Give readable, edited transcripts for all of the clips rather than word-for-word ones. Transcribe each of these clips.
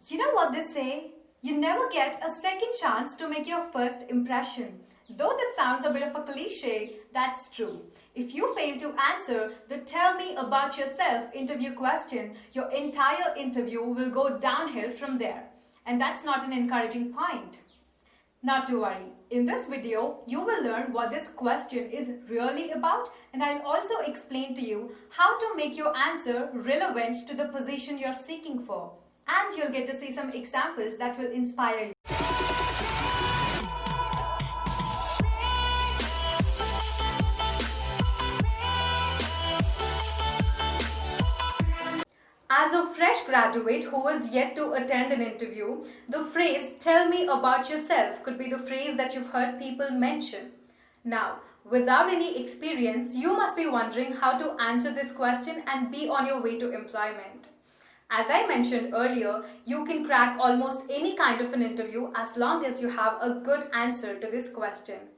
You know what they say? You never get a second chance to make your first impression. Though that sounds a bit of a cliche, that's true. If you fail to answer the tell me about yourself interview question, your entire interview will go downhill from there. And that's not an encouraging point. Not to worry. In this video, you will learn what this question is really about, and I'll also explain to you how to make your answer relevant to the position you're seeking for. And you'll get to see some examples that will inspire you. As a fresh graduate who is yet to attend an interview, the phrase "tell me about yourself" could be the phrase that you've heard people mention. Now, without any experience, you must be wondering how to answer this question and be on your way to employment. As I mentioned earlier, you can crack almost any kind of an interview as long as you have a good answer to this question.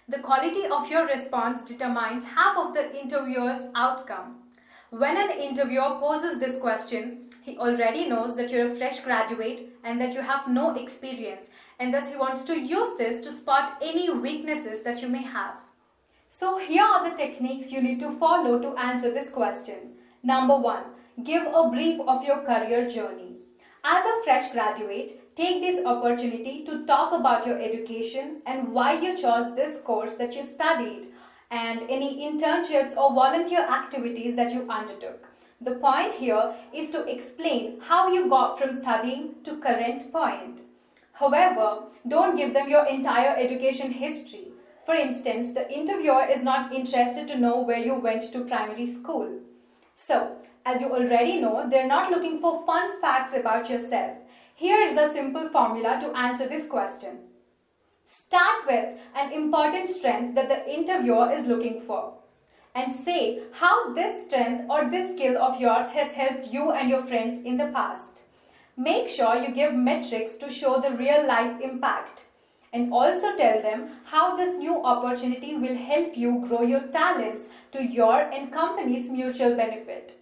The quality of your response determines half of the interviewer's outcome. When an interviewer poses this question, he already knows that you're a fresh graduate and that you have no experience, and thus he wants to use this to spot any weaknesses that you may have. So here are the techniques you need to follow to answer this question. Number 1. Give a brief of your career journey. As a fresh graduate, take this opportunity to talk about your education and why you chose this course that you studied, and any internships or volunteer activities that you undertook. The point here is to explain how you got from studying to current point. However, don't give them your entire education history. For instance, the interviewer is not interested to know where you went to primary school. So, as you already know, they're not looking for fun facts about yourself. Here is a simple formula to answer this question. Start with an important strength that the interviewer is looking for and say how this strength or this skill of yours has helped you and your friends in the past. Make sure you give metrics to show the real life impact, and also tell them how this new opportunity will help you grow your talents to your and company's mutual benefit.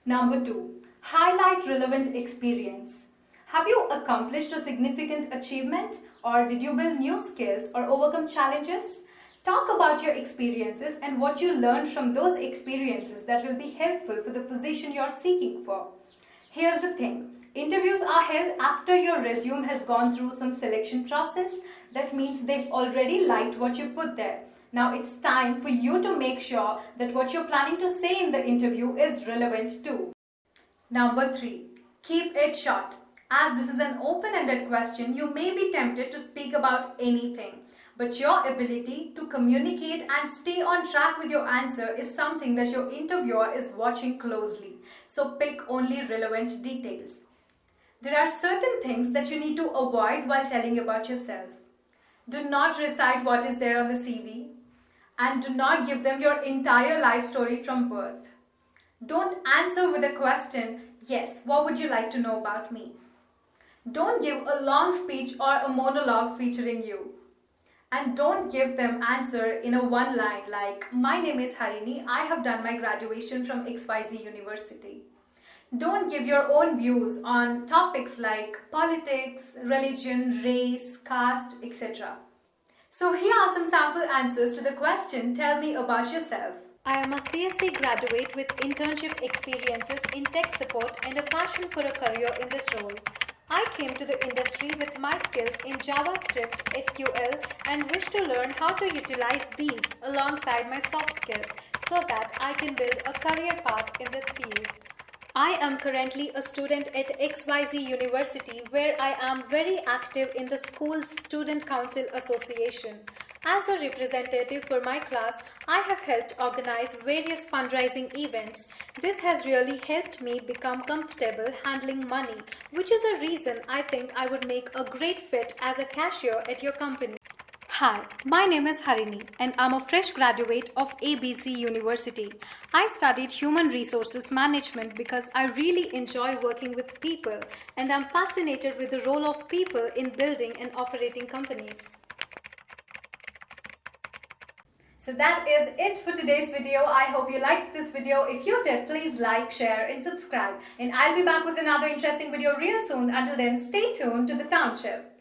Number 2. Highlight relevant experience. Have you accomplished a significant achievement, or did you build new skills or overcome challenges? Talk about your experiences and what you learned from those experiences that will be helpful for the position you're seeking for. Here's the thing. Interviews are held after your resume has gone through some selection process. That means they've already liked what you put there. Now it's time for you to make sure that what you're planning to say in the interview is relevant too. Number 3. Keep it short. As this is an open-ended question, you may be tempted to speak about anything. But your ability to communicate and stay on track with your answer is something that your interviewer is watching closely. So pick only relevant details. There are certain things that you need to avoid while telling about yourself. Do not recite what is there on the CV, and do not give them your entire life story from birth. Don't answer with a question, "Yes, what would you like to know about me?" Don't give a long speech or a monologue featuring you. And don't give them answer in a one line like, "My name is Harini, I have done my graduation from XYZ University." Don't give your own views on topics like politics, religion, race, caste, etc. So here are some sample answers to the question, "Tell me about yourself." I am a CSC graduate with internship experiences in tech support and a passion for a career in this role. I came to the industry with my skills in JavaScript, SQL, and wish to learn how to utilize these alongside my soft skills so that I can build a career path in this field. I am currently a student at XYZ University, where I am very active in the school's Student Council Association. As a representative for my class, I have helped organize various fundraising events. This has really helped me become comfortable handling money, which is a reason I think I would make a great fit as a cashier at your company. Hi, my name is Harini and I'm a fresh graduate of ABC University. I studied Human Resources Management because I really enjoy working with people and I'm fascinated with the role of people in building and operating companies. So that is it for today's video. I hope you liked this video. If you did, please like, share and subscribe. And I'll be back with another interesting video real soon. Until then, stay tuned to the Township.